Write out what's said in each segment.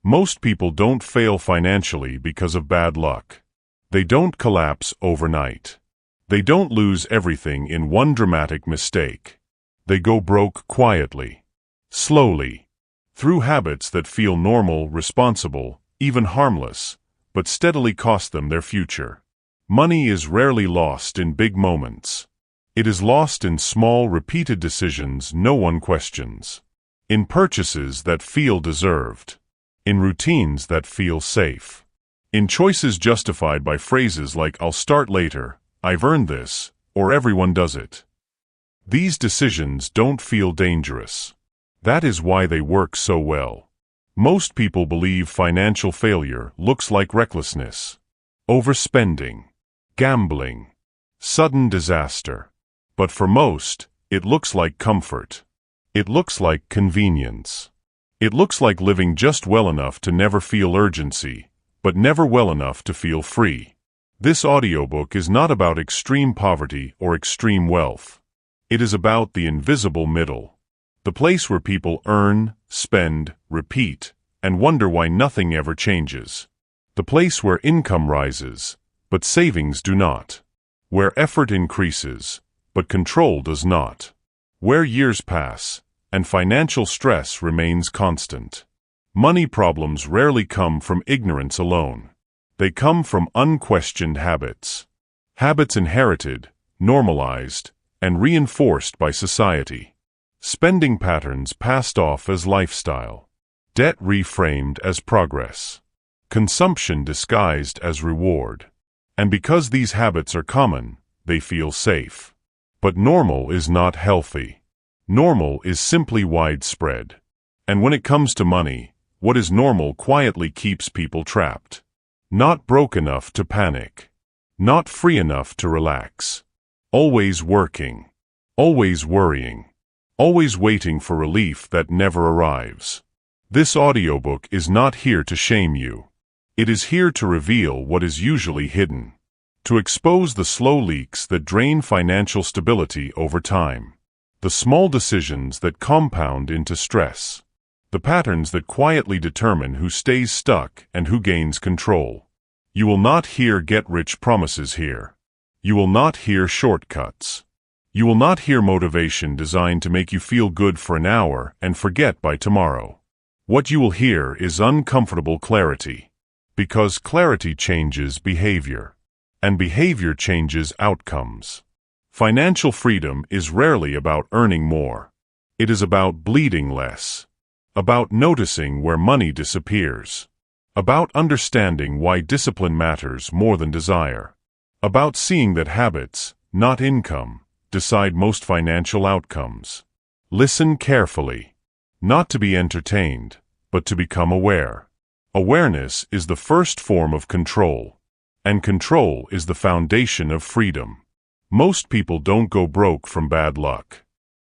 Most people don't fail financially because of bad luck. They don't collapse overnight. They don't lose everything in one dramatic mistake. They go broke quietly, slowly, through habits that feel normal, responsible, even harmless, but steadily cost them their future. Money is rarely lost in big moments. It is lost in small, repeated decisions no one questions. In purchases that feel deserved. In routines that feel safe. In choices justified by phrases like "I'll start later," "I've earned this," or "everyone does it." These decisions don't feel dangerous. That is why they work so well. Most people believe financial failure looks like recklessness, overspending, gambling, sudden disaster. But for most, it looks like comfort. It looks like convenience. It looks like living just well enough to never feel urgency, but never well enough to feel free. This audiobook is not about extreme poverty or extreme wealth. It is about the invisible middle. The place where people earn, spend, repeat, and wonder why nothing ever changes. The place where income rises, but savings do not. Where effort increases, but control does not. Where years pass, and financial stress remains constant. Money problems rarely come from ignorance alone. They come from unquestioned habits. Habits inherited, normalized, and reinforced by society. Spending patterns passed off as lifestyle. Debt reframed as progress. Consumption disguised as reward. And because these habits are common, they feel safe. But normal is not healthy. Normal is simply widespread. And when it comes to money, what is normal quietly keeps people trapped. Not broke enough to panic. Not free enough to relax. Always working. Always worrying. Always waiting for relief that never arrives. This audiobook is not here to shame you. It is here to reveal what is usually hidden. To expose the slow leaks that drain financial stability over time. The small decisions that compound into stress. The patterns that quietly determine who stays stuck and who gains control. You will not hear get-rich promises here. You will not hear shortcuts. You will not hear motivation designed to make you feel good for an hour and forget by tomorrow. What you will hear is uncomfortable clarity. Because clarity changes behavior. And behavior changes outcomes. Financial freedom is rarely about earning more. It is about bleeding less. About noticing where money disappears. About understanding why discipline matters more than desire. About seeing that habits, not income, decide most financial outcomes. Listen carefully. Not to be entertained, but to become aware. Awareness is the first form of control. And control is the foundation of freedom. Most people don't go broke from bad luck.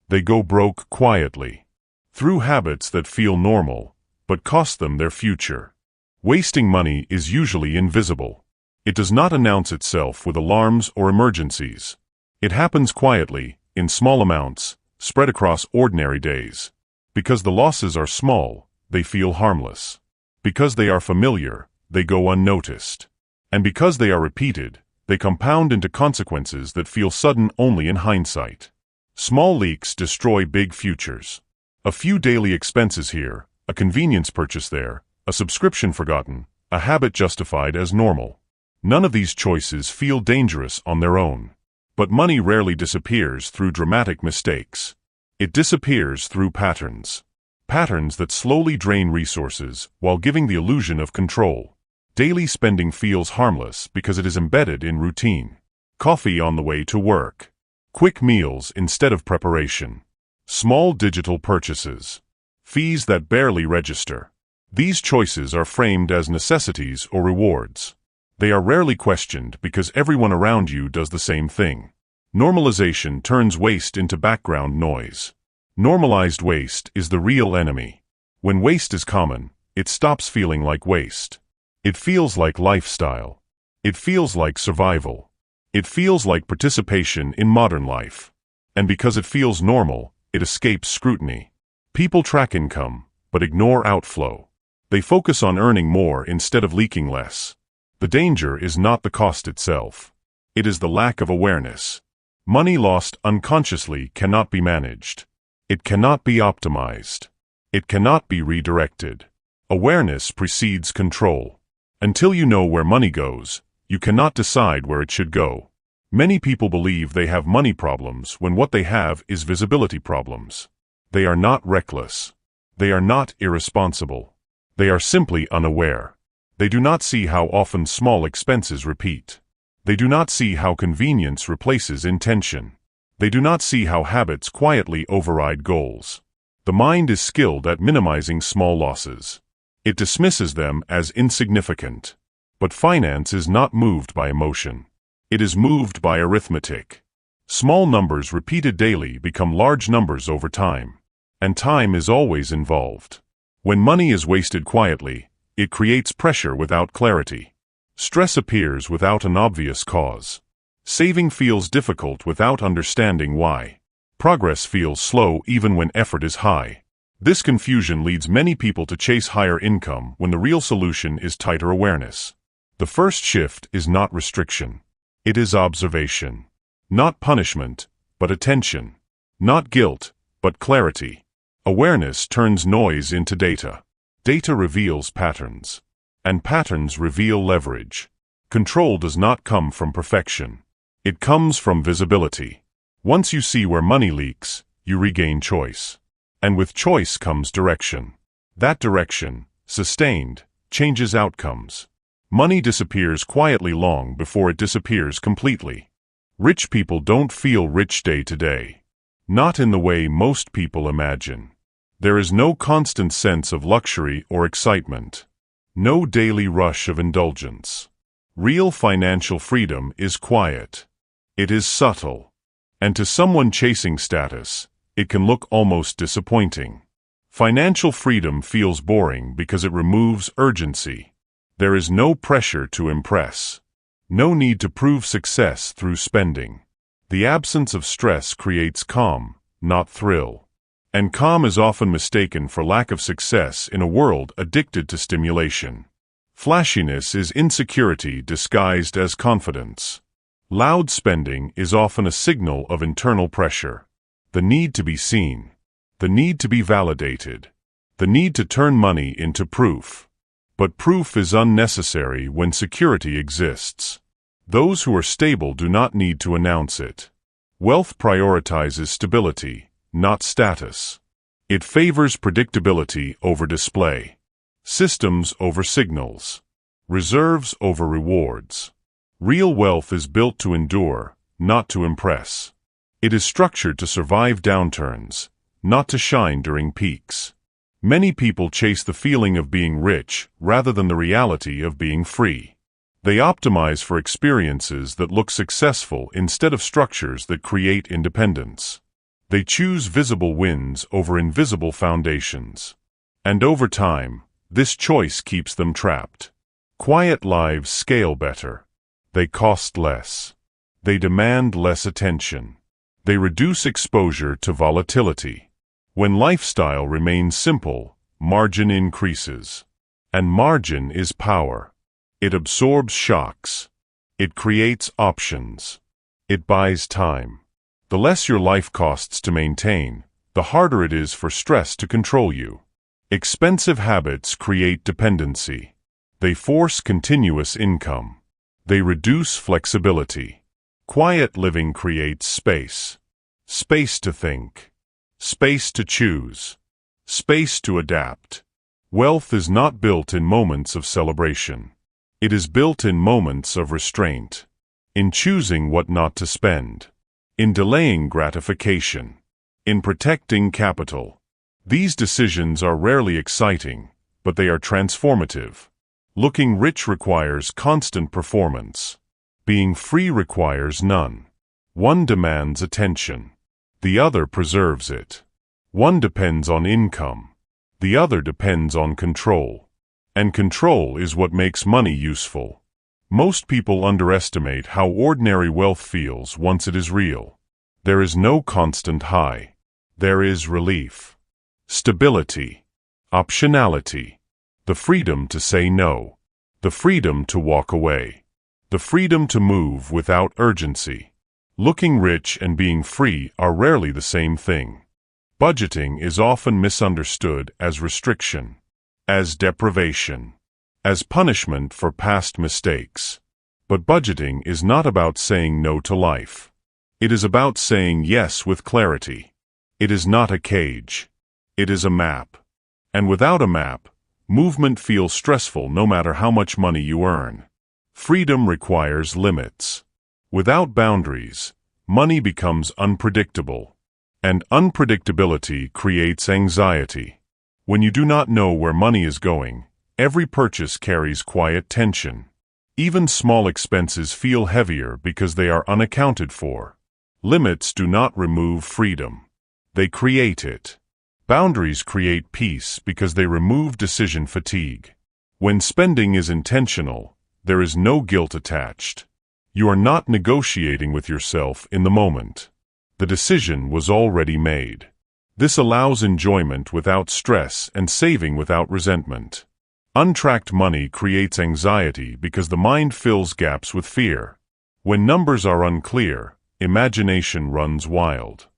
They go broke quietly. Through habits that feel normal, but cost them their future. Wasting money is usually invisible. It does not announce itself with alarms or emergencies. It happens quietly, in small amounts, spread across ordinary days. Because the losses are small, they feel harmless. Because they are familiar, they go unnoticed. And because they are repeated, they compound into consequences that feel sudden only in hindsight. Small leaks destroy big futures. A few daily expenses here, a convenience purchase there, a subscription forgotten, a habit justified as normal. None of these choices feel dangerous on their own. But money rarely disappears through dramatic mistakes. It disappears through patterns. Patterns that slowly drain resources while giving the illusion of control. Daily spending feels harmless because it is embedded in routine. Coffee on the way to work. Quick meals instead of preparation. Small digital purchases. Fees that barely register. These choices are framed as necessities or rewards. They are rarely questioned because everyone around you does the same thing. Normalization turns waste into background noise. Normalized waste is the real enemy. When waste is common, it stops feeling like waste. It feels like lifestyle. It feels like survival. It feels like participation in modern life. And because it feels normal, it escapes scrutiny. People track income, but ignore outflow. They focus on earning more instead of leaking less. The danger is not the cost itself. It is the lack of awareness. Money lost unconsciously cannot be managed. It cannot be optimized. It cannot be redirected. Awareness precedes control. Until you know where money goes, you cannot decide where it should go. Many people believe they have money problems when what they have is visibility problems. They are not reckless. They are not irresponsible. They are simply unaware. They do not see how often small expenses repeat. They do not see how convenience replaces intention. They do not see how habits quietly override goals. The mind is skilled at minimizing small losses. It dismisses them as insignificant. But finance is not moved by emotion. It is moved by arithmetic. Small numbers repeated daily become large numbers over time. And time is always involved. When money is wasted quietly, it creates pressure without clarity. Stress appears without an obvious cause. Saving feels difficult without understanding why. Progress feels slow even when effort is high. This confusion leads many people to chase higher income when the real solution is tighter awareness. The first shift is not restriction. It is observation. Not punishment, but attention. Not guilt, but clarity. Awareness turns noise into data. Data reveals patterns. And patterns reveal leverage. Control does not come from perfection. It comes from visibility. Once you see where money leaks, you regain choice. And with choice comes direction. That direction, sustained, changes outcomes. Money disappears quietly long before it disappears completely. Rich people don't feel rich day to day. Not in the way most people imagine. There is no constant sense of luxury or excitement. No daily rush of indulgence. Real financial freedom is quiet. It is subtle. And to someone chasing status, it can look almost disappointing. Financial freedom feels boring because it removes urgency. There is no pressure to impress. No need to prove success through spending. The absence of stress creates calm, not thrill. And calm is often mistaken for lack of success in a world addicted to stimulation. Flashiness is insecurity disguised as confidence. Loud spending is often a signal of internal pressure. The need to be seen. The need to be validated. The need to turn money into proof. But proof is unnecessary when security exists. Those who are stable do not need to announce it. Wealth prioritizes stability, not status. It favors predictability over display. Systems over signals. Reserves over rewards. Real wealth is built to endure, not to impress. It is structured to survive downturns, not to shine during peaks. Many people chase the feeling of being rich rather than the reality of being free. They optimize for experiences that look successful instead of structures that create independence. They choose visible wins over invisible foundations. And over time, this choice keeps them trapped. Quiet lives scale better. They cost less. They demand less attention. They reduce exposure to volatility. When lifestyle remains simple, margin increases. And margin is power. It absorbs shocks. It creates options. It buys time. The less your life costs to maintain, the harder it is for stress to control you. Expensive habits create dependency. They force continuous income. They reduce flexibility. Quiet living creates space. Space to think. Space to choose. Space to adapt. Wealth is not built in moments of celebration. It is built in moments of restraint. In choosing what not to spend. In delaying gratification. In protecting capital. These decisions are rarely exciting, but they are transformative. Looking rich requires constant performance. Being free requires none. One demands attention. The other preserves it. One depends on income. The other depends on control. And control is what makes money useful. Most people underestimate how ordinary wealth feels once it is real. There is no constant high. There is relief. Stability. Optionality. the freedom to say no, the freedom to walk away, the freedom to move without urgency. Looking rich and being free are rarely the same thing. Budgeting is often misunderstood as restriction, as deprivation, as punishment for past mistakes. But budgeting is not about saying no to life. It is about saying yes with clarity. It is not a cage. It is a map. And without a map, movement feels stressful no matter how much money you earn. Freedom requires limits. Without boundaries, money becomes unpredictable. And unpredictability creates anxiety. When you do not know where money is going, every purchase carries quiet tension. Even small expenses feel heavier because they are unaccounted for. Limits do not remove freedom. They create it. Boundaries create peace because they remove decision fatigue. When spending is intentional, there is no guilt attached. You are not negotiating with yourself in the moment. The decision was already made. This allows enjoyment without stress and saving without resentment. Untracked money creates anxiety because the mind fills gaps with fear. When numbers are unclear, imagination runs wild.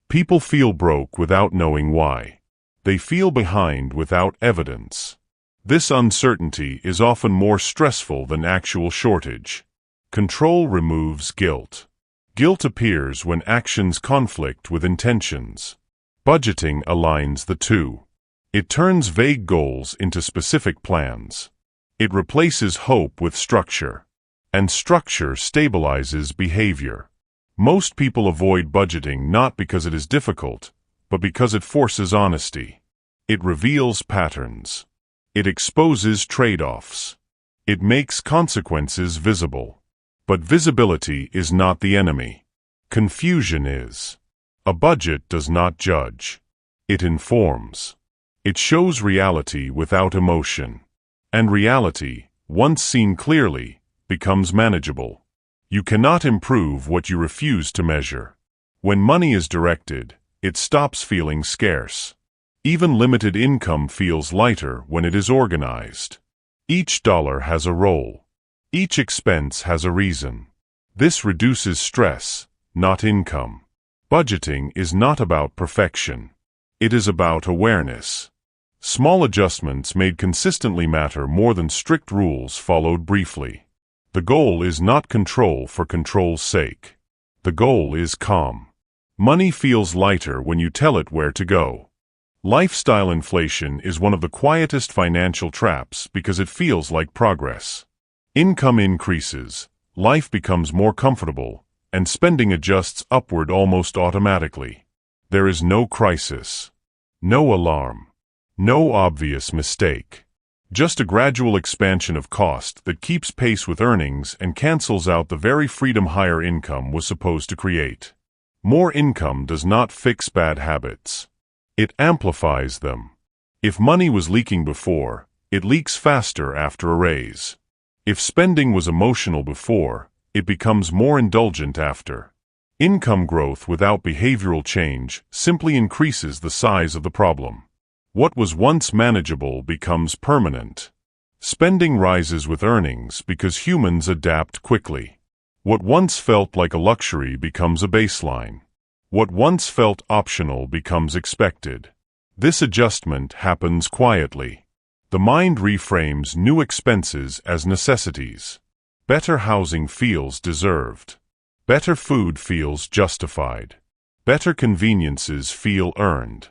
People feel broke without knowing why. They feel behind without evidence. This uncertainty is often more stressful than actual shortage. Control removes guilt. Guilt appears when actions conflict with intentions. Budgeting aligns the two. It turns vague goals into specific plans. It replaces hope with structure. And structure stabilizes behavior. Most people avoid budgeting not because it is difficult, but because it forces honesty. It reveals patterns. It exposes trade-offs. It makes consequences visible. But visibility is not the enemy. Confusion is. A budget does not judge. It informs. It shows reality without emotion. And reality, once seen clearly, becomes manageable. You cannot improve what you refuse to measure. When money is directed, it stops feeling scarce. Even limited income feels lighter when it is organized. Each dollar has a role. Each expense has a reason. This reduces stress, not income. Budgeting is not about perfection. It is about awareness. Small adjustments made consistently matter more than strict rules followed briefly. The goal is not control for control's sake. The goal is calm. Money feels lighter when you tell it where to go. Lifestyle inflation is one of the quietest financial traps because it feels like progress. Income increases, life becomes more comfortable, and spending adjusts upward almost automatically. There is no crisis, no alarm, no obvious mistake. Just a gradual expansion of cost that keeps pace with earnings and cancels out the very freedom higher income was supposed to create. More income does not fix bad habits. It amplifies them. If money was leaking before, it leaks faster after a raise. If spending was emotional before, it becomes more indulgent after. Income growth without behavioral change simply increases the size of the problem. What was once manageable becomes permanent. Spending rises with earnings because humans adapt quickly. What once felt like a luxury becomes a baseline. What once felt optional becomes expected. This adjustment happens quietly. The mind reframes new expenses as necessities. Better housing feels deserved. Better food feels justified. Better conveniences feel earned.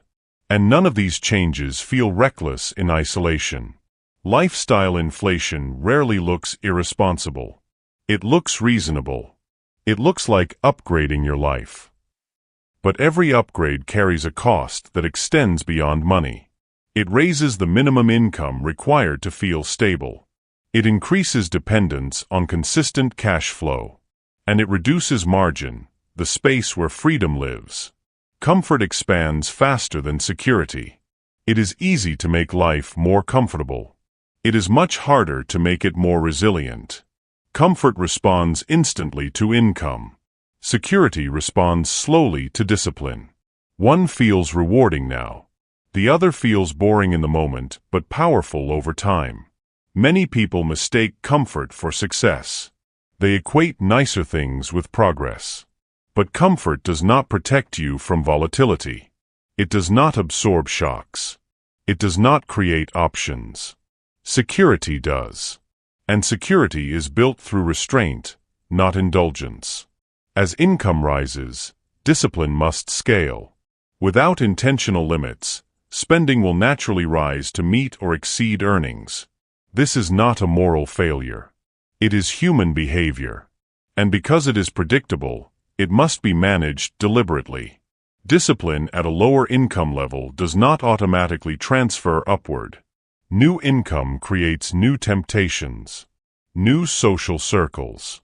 And none of these changes feel reckless in isolation. Lifestyle inflation rarely looks irresponsible. It looks reasonable. It looks like upgrading your life. But every upgrade carries a cost that extends beyond money. It raises the minimum income required to feel stable. It increases dependence on consistent cash flow. And it reduces margin, the space where freedom lives. Comfort expands faster than security. It is easy to make life more comfortable. It is much harder to make it more resilient. Comfort responds instantly to income. Security responds slowly to discipline. One feels rewarding now. The other feels boring in the moment, but powerful over time. Many people mistake comfort for success. They equate nicer things with progress. But comfort does not protect you from volatility. It does not absorb shocks. It does not create options. Security does. And security is built through restraint, not indulgence. As income rises, discipline must scale. Without intentional limits, spending will naturally rise to meet or exceed earnings. This is not a moral failure. It is human behavior. And because it is predictable, it must be managed deliberately. Discipline at a lower income level does not automatically transfer upward. New income creates new temptations, new social circles,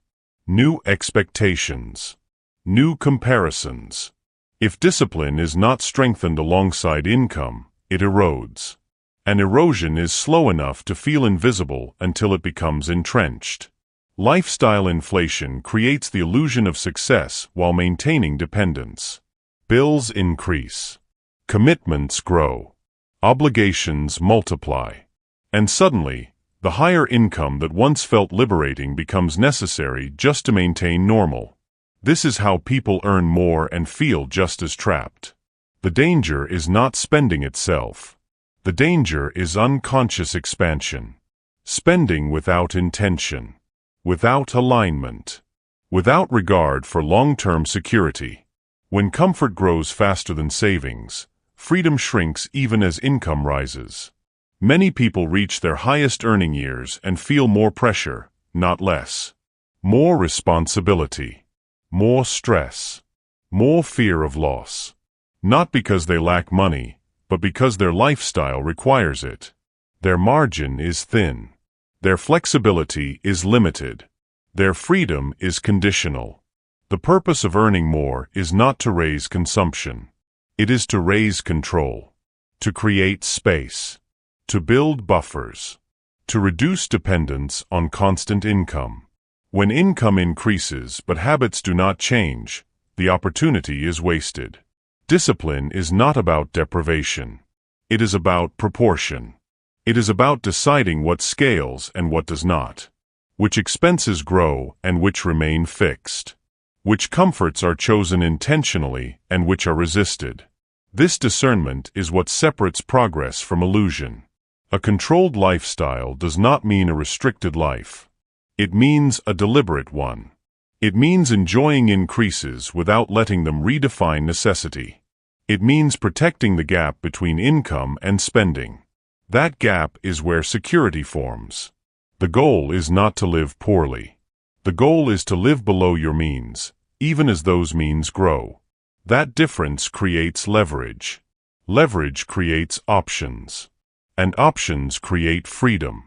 new expectations, new comparisons. If discipline is not strengthened alongside income, it erodes. And erosion is slow enough to feel invisible until it becomes entrenched. Lifestyle inflation creates the illusion of success while maintaining dependence. Bills increase. Commitments grow. Obligations multiply. And suddenly, the higher income that once felt liberating becomes necessary just to maintain normal. This is how people earn more and feel just as trapped. The danger is not spending itself. The danger is unconscious expansion. Spending without intention. Without alignment. Without regard for long-term security. When comfort grows faster than savings, freedom shrinks even as income rises. Many people reach their highest earning years and feel more pressure, not less. More responsibility. More stress. More fear of loss. Not because they lack money, but because their lifestyle requires it. Their margin is thin. Their flexibility is limited. Their freedom is conditional. The purpose of earning more is not to raise consumption. It is to raise control. To create space. To build buffers. To reduce dependence on constant income. When income increases but habits do not change, the opportunity is wasted. Discipline is not about deprivation. It is about proportion. It is about deciding what scales and what does not. Which expenses grow and which remain fixed. Which comforts are chosen intentionally and which are resisted. This discernment is what separates progress from illusion. A controlled lifestyle does not mean a restricted life. It means a deliberate one. It means enjoying increases without letting them redefine necessity. It means protecting the gap between income and spending. That gap is where security forms. The goal is not to live poorly. The goal is to live below your means, even as those means grow. That difference creates leverage. Leverage creates options. And options create freedom.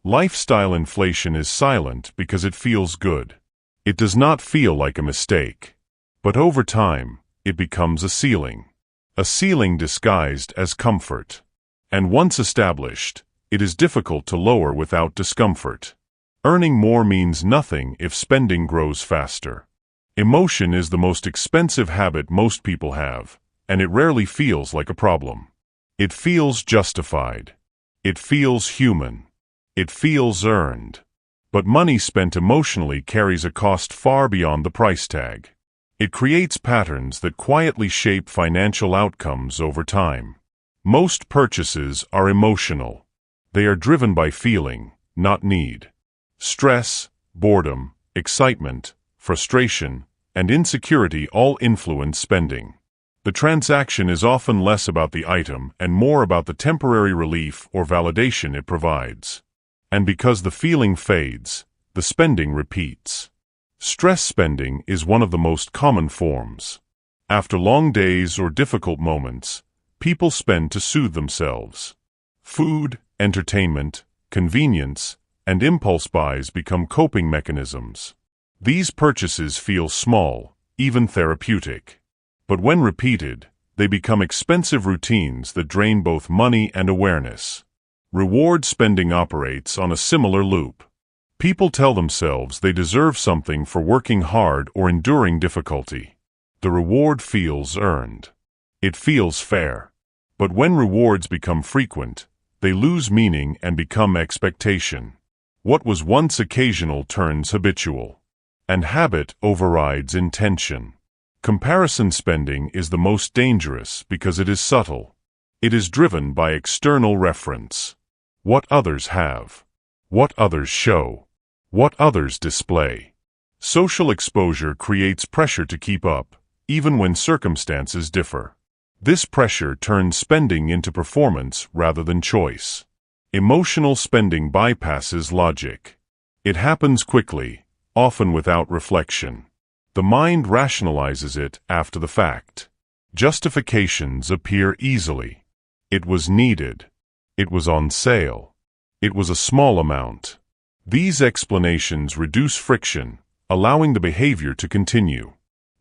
Lifestyle inflation is silent because it feels good. It does not feel like a mistake. But over time, it becomes a ceiling. A ceiling disguised as comfort. And once established, it is difficult to lower without discomfort. Earning more means nothing if spending grows faster. Emotion is the most expensive habit most people have, and it rarely feels like a problem. It feels justified. It feels human. It feels earned. But money spent emotionally carries a cost far beyond the price tag. It creates patterns that quietly shape financial outcomes over time. Most purchases are emotional. They are driven by feeling, not need. Stress, boredom, excitement, frustration, and insecurity all influence spending. The transaction is often less about the item and more about the temporary relief or validation it provides. And because the feeling fades, the spending repeats. Stress spending is one of the most common forms. After long days or difficult moments, people spend to soothe themselves. Food, entertainment, convenience, and impulse buys become coping mechanisms. These purchases feel small, even therapeutic. But when repeated, they become expensive routines that drain both money and awareness. Reward spending operates on a similar loop. People tell themselves they deserve something for working hard or enduring difficulty. The reward feels earned. It feels fair. But when rewards become frequent, they lose meaning and become expectation. What was once occasional turns habitual, and habit overrides intention. Comparison spending is the most dangerous because it is subtle. It is driven by external reference. What others have, what others show, what others display. Social exposure creates pressure to keep up, even when circumstances differ. This pressure turns spending into performance rather than choice. Emotional spending bypasses logic. It happens quickly, often without reflection. The mind rationalizes it after the fact. Justifications appear easily. It was needed. It was on sale. It was a small amount. These explanations reduce friction, allowing the behavior to continue.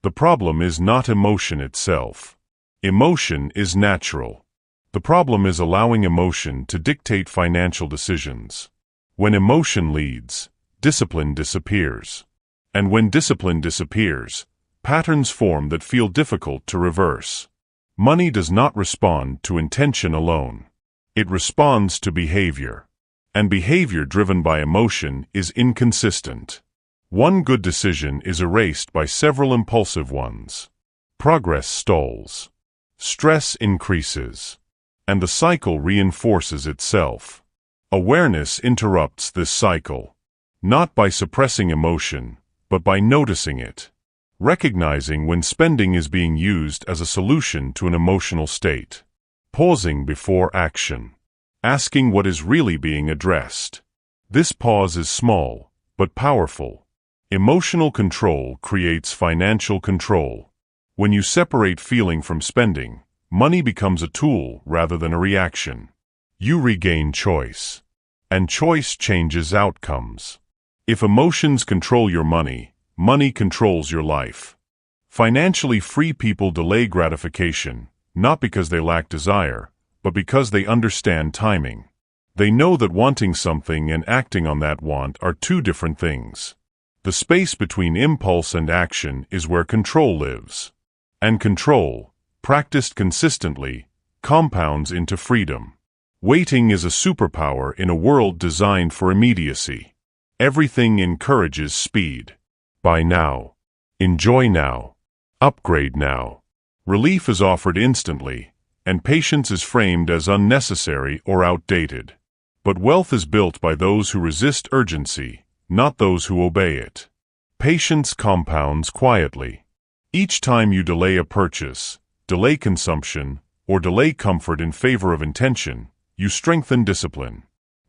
The problem is not emotion itself. Emotion is natural. The problem is allowing emotion to dictate financial decisions. When emotion leads, discipline disappears. And when discipline disappears, patterns form that feel difficult to reverse. Money does not respond to intention alone. It responds to behavior. And behavior driven by emotion is inconsistent. One good decision is erased by several impulsive ones. Progress stalls. Stress increases. And the cycle reinforces itself. Awareness interrupts this cycle. Not by suppressing emotion, but by noticing it. Recognizing when spending is being used as a solution to an emotional state. Pausing before action. Asking what is really being addressed. This pause is small, but powerful. Emotional control creates financial control. When you separate feeling from spending, money becomes a tool rather than a reaction. You regain choice. And choice changes outcomes. If emotions control your money, money controls your life. Financially free people delay gratification, not because they lack desire, but because they understand timing. They know that wanting something and acting on that want are two different things. The space between impulse and action is where control lives. And control, practiced consistently, compounds into freedom. Waiting is a superpower in a world designed for immediacy. Everything encourages speed. Buy now. Enjoy now. Upgrade now. Relief is offered instantly, and patience is framed as unnecessary or outdated. But wealth is built by those who resist urgency, not those who obey it. Patience compounds quietly. Each time you delay a purchase, delay consumption, or delay comfort in favor of intention, you strengthen discipline.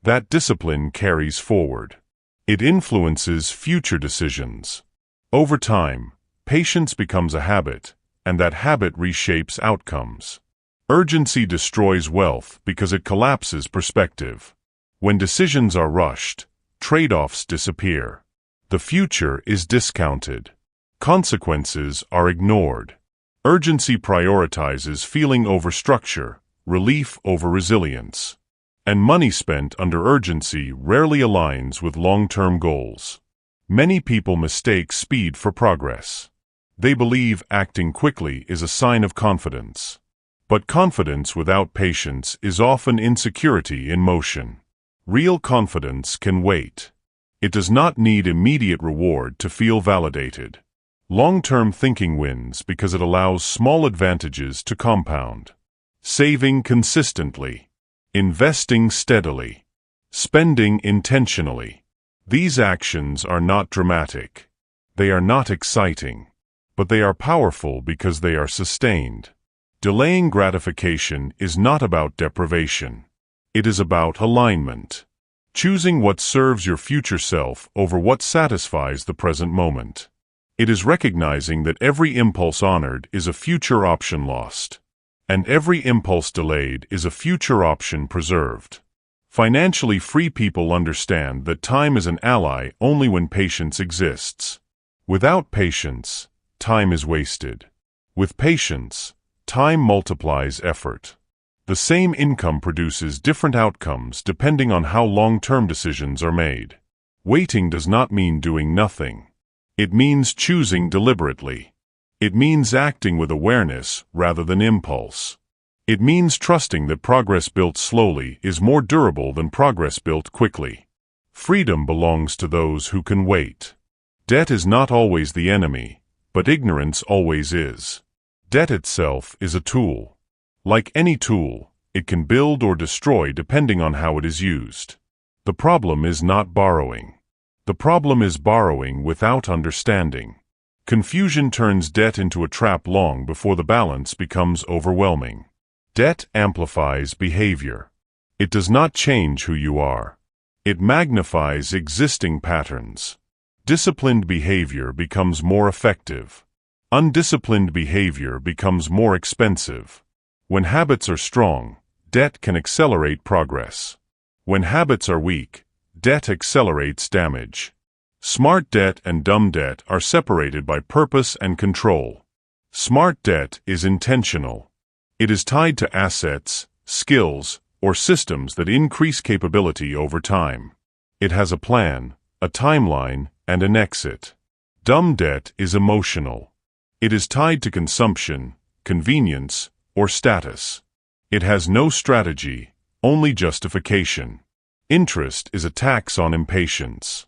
That discipline carries forward. It influences future decisions. Over time, patience becomes a habit, and that habit reshapes outcomes. Urgency destroys wealth because it collapses perspective. When decisions are rushed, trade-offs disappear. The future is discounted. Consequences are ignored. Urgency prioritizes feeling over structure, relief over resilience. And money spent under urgency rarely aligns with long-term goals. Many people mistake speed for progress. They believe acting quickly is a sign of confidence. But confidence without patience is often insecurity in motion. Real confidence can wait. It does not need immediate reward to feel validated. Long-term thinking wins because it allows small advantages to compound. Saving consistently. Investing steadily. Spending intentionally. These actions are not dramatic. They are not exciting. But they are powerful because they are sustained. Delaying gratification is not about deprivation. It is about alignment. Choosing what serves your future self over what satisfies the present moment. It is recognizing that every impulse honored is a future option lost. And every impulse delayed is a future option preserved. Financially free people understand that time is an ally only when patience exists. Without patience, time is wasted. With patience, time multiplies effort. The same income produces different outcomes depending on how long-term decisions are made. Waiting does not mean doing nothing. It means choosing deliberately. It means acting with awareness rather than impulse. It means trusting that progress built slowly is more durable than progress built quickly. Freedom belongs to those who can wait. Debt is not always the enemy, but ignorance always is. Debt itself is a tool. Like any tool, it can build or destroy depending on how it is used. The problem is not borrowing. The problem is borrowing without understanding. Confusion turns debt into a trap long before the balance becomes overwhelming. Debt amplifies behavior. It does not change who you are. It magnifies existing patterns. Disciplined behavior becomes more effective. Undisciplined behavior becomes more expensive. When habits are strong, debt can accelerate progress. When habits are weak, debt accelerates damage. Smart debt and dumb debt are separated by purpose and control. Smart debt is intentional. It is tied to assets, skills, or systems that increase capability over time. It has a plan, a timeline, and an exit. Dumb debt is emotional. It is tied to consumption, convenience, or status. It has no strategy, only justification. Interest is a tax on impatience.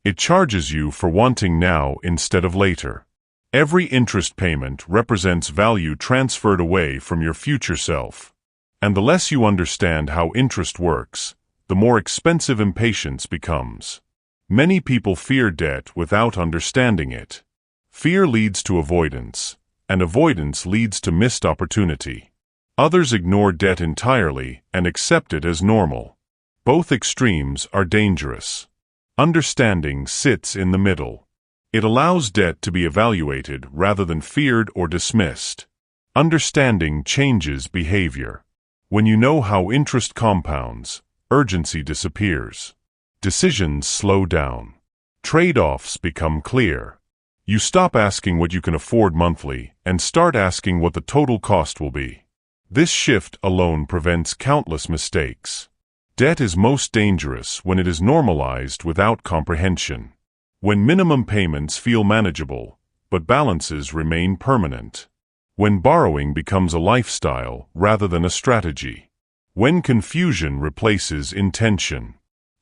It charges you for wanting now instead of later. Every interest payment represents value transferred away from your future self. And the less you understand how interest works, the more expensive impatience becomes. Many people fear debt without understanding it. Fear leads to avoidance, and avoidance leads to missed opportunity. Others ignore debt entirely and accept it as normal. Both extremes are dangerous. Understanding sits in the middle. It allows debt to be evaluated rather than feared or dismissed. Understanding changes behavior. When you know how interest compounds, urgency disappears. Decisions slow down. Trade-offs become clear. You stop asking what you can afford monthly and start asking what the total cost will be. This shift alone prevents countless mistakes. Debt is most dangerous when it is normalized without comprehension. When minimum payments feel manageable, but balances remain permanent. When borrowing becomes a lifestyle rather than a strategy. When confusion replaces intention.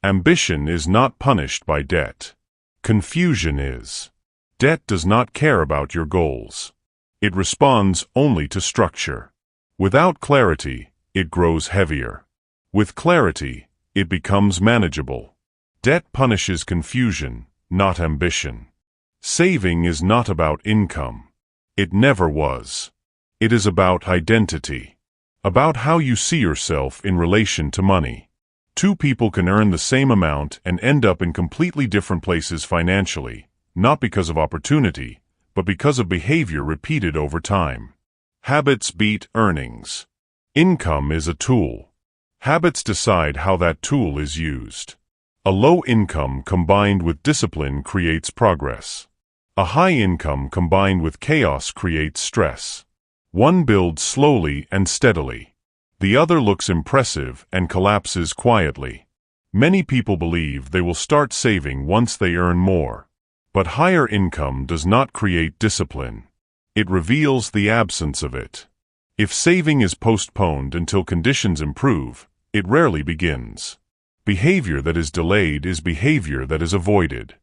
Ambition is not punished by debt. Confusion is. Debt does not care about your goals. It responds only to structure. Without clarity, it grows heavier. With clarity, it becomes manageable. Debt punishes confusion, not ambition. Saving is not about income. It never was. It is about identity. About how you see yourself in relation to money. Two people can earn the same amount and end up in completely different places financially, not because of opportunity, but because of behavior repeated over time. Habits beat earnings. Income is a tool. Habits decide how that tool is used. A low income combined with discipline creates progress. A high income combined with chaos creates stress. One builds slowly and steadily. The other looks impressive and collapses quietly. Many people believe they will start saving once they earn more. But higher income does not create discipline. It reveals the absence of it. If saving is postponed until conditions improve, it rarely begins. Behavior that is delayed is behavior that is avoided.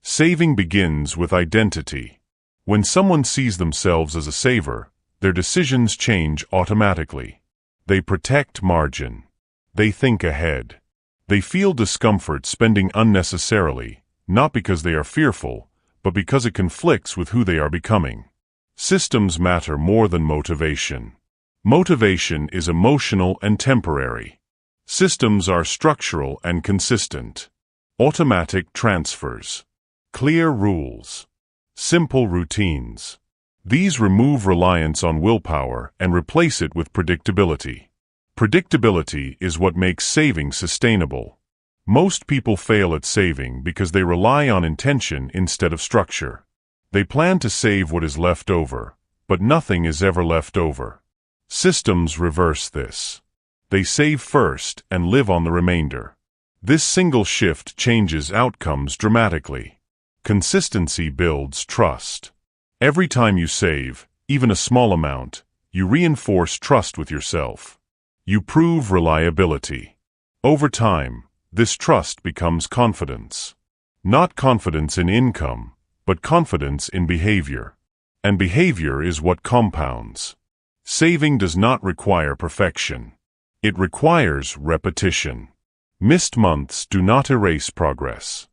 Saving begins with identity. When someone sees themselves as a saver, their decisions change automatically. They protect margin. They think ahead. They feel discomfort spending unnecessarily, not because they are fearful, but because it conflicts with who they are becoming. Systems matter more than motivation. Motivation is emotional and temporary. Systems are structural and consistent. Automatic transfers. Clear rules. Simple routines. These remove reliance on willpower and replace it with predictability. Predictability is what makes saving sustainable. Most people fail at saving because they rely on intention instead of structure. They plan to save what is left over, but nothing is ever left over. Systems reverse this. They save first and live on the remainder. This single shift changes outcomes dramatically. Consistency builds trust. Every time you save, even a small amount, You reinforce trust with yourself. You prove reliability. Over time, this trust becomes confidence. Not confidence in income, but confidence in behavior. And behavior is what compounds. Saving does not require perfection. It requires repetition. Missed months do not erase progress.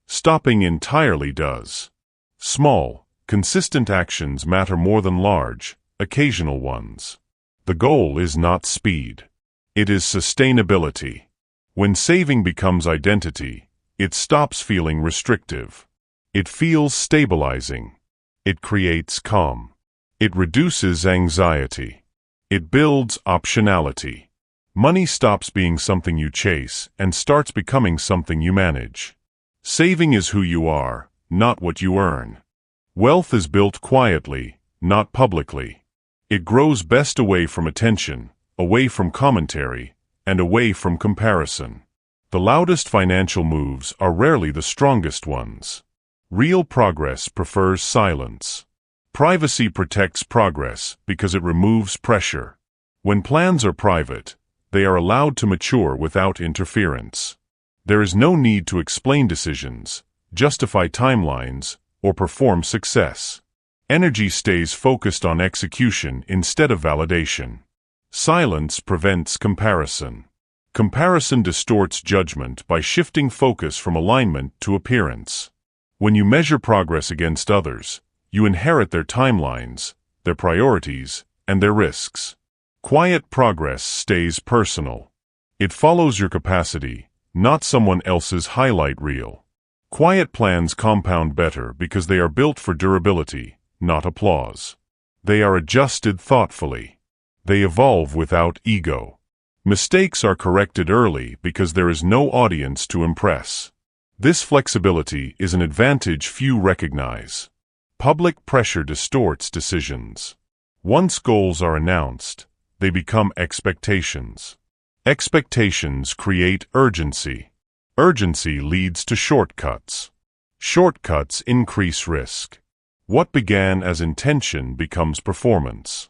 Stopping entirely does. Small, consistent actions matter more than large, occasional ones. The goal is not speed. It is sustainability. When saving becomes identity, it stops feeling restrictive. It feels stabilizing. It creates calm. It reduces anxiety. It builds optionality. Money stops being something you chase and starts becoming something you manage. Saving is who you are, not what you earn. Wealth is built quietly, not publicly. It grows best away from attention, away from commentary, and away from comparison. The loudest financial moves are rarely the strongest ones. Real progress prefers silence. Privacy protects progress because it removes pressure. When plans are private, they are allowed to mature without interference. There is no need to explain decisions, justify timelines, or perform success. Energy stays focused on execution instead of validation. Silence prevents comparison. Comparison distorts judgment by shifting focus from alignment to appearance. When you measure progress against others, you inherit their timelines, their priorities, and their risks. Quiet progress stays personal. It follows your capacity, not someone else's highlight reel. Quiet plans compound better because they are built for durability, not applause. They are adjusted thoughtfully. They evolve without ego. Mistakes are corrected early because there is no audience to impress. This flexibility is an advantage few recognize. Public pressure distorts decisions. Once goals are announced, they become expectations. Expectations create urgency. Urgency leads to shortcuts. Shortcuts increase risk. What began as intention becomes performance.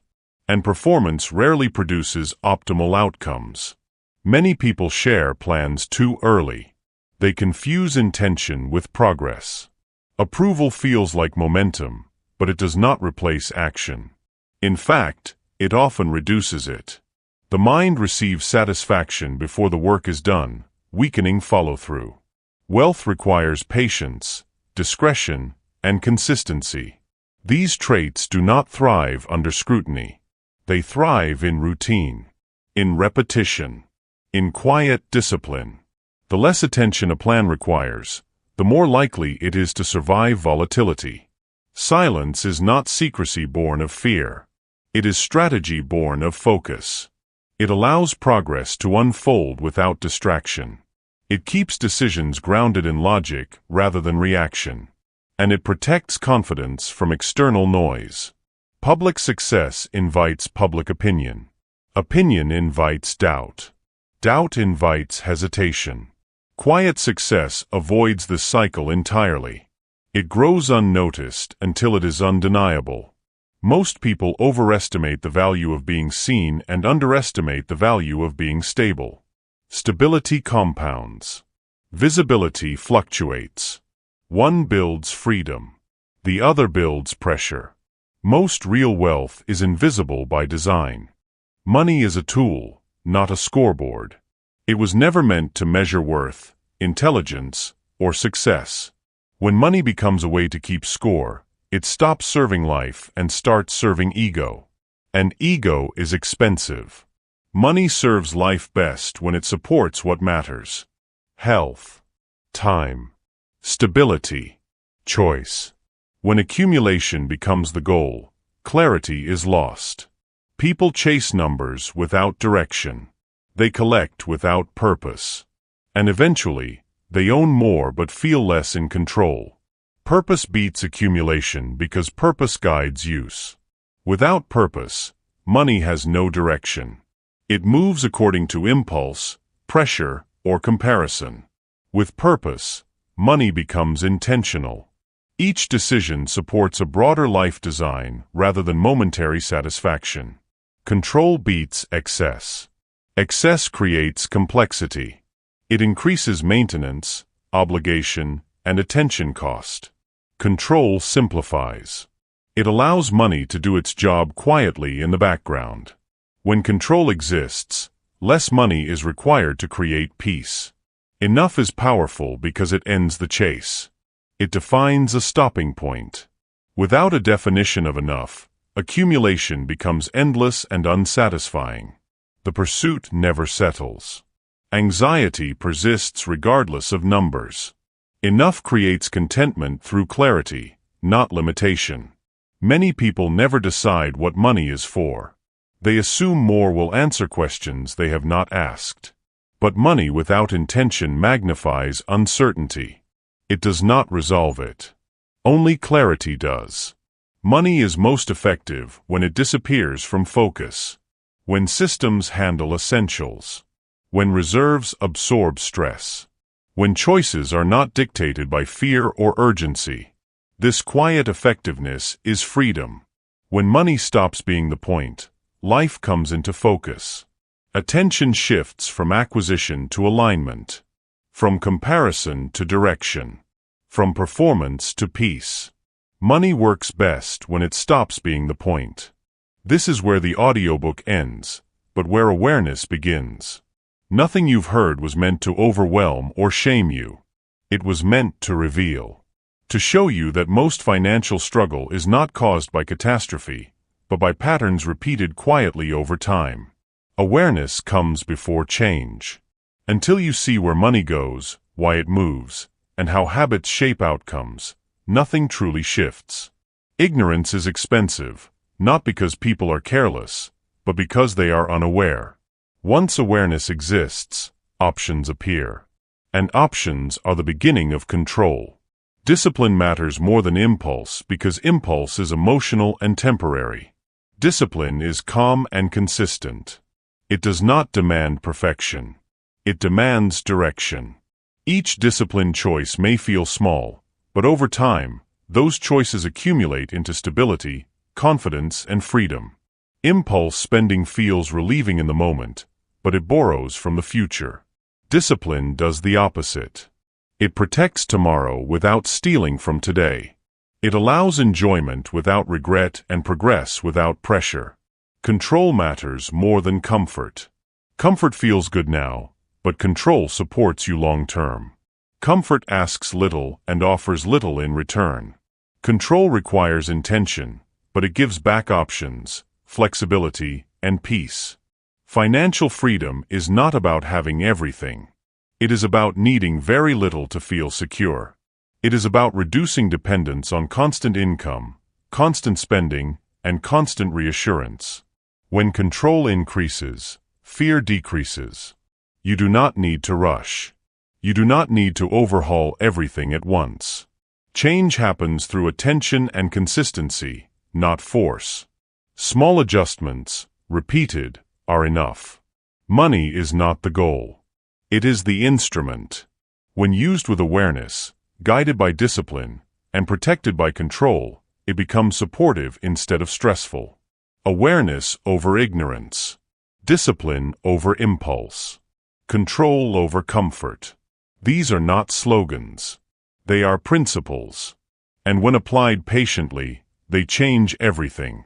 And performance rarely produces optimal outcomes. Many people share plans too early. They confuse intention with progress. Approval feels like momentum, but it does not replace action. In fact, it often reduces it. The mind receives satisfaction before the work is done, weakening follow-through. Wealth requires patience, discretion, and consistency. These traits do not thrive under scrutiny. They thrive in routine, in repetition, in quiet discipline. The less attention a plan requires, the more likely it is to survive volatility. Silence is not secrecy born of fear. It is strategy born of focus. It allows progress to unfold without distraction. It keeps decisions grounded in logic rather than reaction. And it protects confidence from external noise. Public success invites public opinion. Opinion invites doubt. Doubt invites hesitation. Quiet success avoids this cycle entirely. It grows unnoticed until it is undeniable. Most people overestimate the value of being seen and underestimate the value of being stable. Stability compounds. Visibility fluctuates. One builds freedom. The other builds pressure. Most real wealth is invisible by design. Money is a tool, not a scoreboard. It was never meant to measure worth, intelligence, or success. When money becomes a way to keep score, it stops serving life and starts serving ego. And ego is expensive. Money serves life best when it supports what matters. Health, time, stability, choice. When accumulation becomes the goal, clarity is lost. People chase numbers without direction. They collect without purpose. And eventually, they own more but feel less in control. Purpose beats accumulation because purpose guides use. Without purpose, money has no direction. It moves according to impulse, pressure, or comparison. With purpose, money becomes intentional. Each decision supports a broader life design rather than momentary satisfaction. Control beats excess. Excess creates complexity. It increases maintenance, obligation, and attention cost. Control simplifies. It allows money to do its job quietly in the background. When control exists, less money is required to create peace. Enough is powerful because it ends the chase. It defines a stopping point. Without a definition of enough, accumulation becomes endless and unsatisfying. The pursuit never settles. Anxiety persists regardless of numbers. Enough creates contentment through clarity, not limitation. Many people never decide what money is for. They assume more will answer questions they have not asked. But money without intention magnifies uncertainty. It does not resolve it. Only clarity does. Money is most effective when it disappears from focus. When systems handle essentials. When reserves absorb stress. When choices are not dictated by fear or urgency. This quiet effectiveness is freedom. When money stops being the point, life comes into focus. Attention shifts from acquisition to alignment. From comparison to direction. From performance to peace. Money works best when it stops being the point. This is where the audiobook ends, but where awareness begins. Nothing you've heard was meant to overwhelm or shame you. It was meant to reveal. To show you that most financial struggle is not caused by catastrophe, but by patterns repeated quietly over time. Awareness comes before change. Until you see where money goes, why it moves, and how habits shape outcomes, nothing truly shifts. Ignorance is expensive, not because people are careless, but because they are unaware. Once awareness exists, options appear. And options are the beginning of control. Discipline matters more than impulse because impulse is emotional and temporary. Discipline is calm and consistent. It does not demand perfection. It demands direction. Each discipline choice may feel small, but over time, those choices accumulate into stability, confidence, and freedom. Impulse spending feels relieving in the moment, but it borrows from the future. Discipline does the opposite. It protects tomorrow without stealing from today. It allows enjoyment without regret and progress without pressure. Control matters more than comfort. Comfort feels good now, but control supports you long-term. Comfort asks little and offers little in return. Control requires intention, but it gives back options, flexibility, and peace. Financial freedom is not about having everything. It is about needing very little to feel secure. It is about reducing dependence on constant income, constant spending, and constant reassurance. When control increases, fear decreases. You do not need to rush. You do not need to overhaul everything at once. Change happens through attention and consistency, not force. Small adjustments, repeated, are enough. Money is not the goal. It is the instrument. When used with awareness, guided by discipline, and protected by control, it becomes supportive instead of stressful. Awareness over ignorance. Discipline over impulse. Control over comfort. These are not slogans. They are principles. And when applied patiently, they change everything.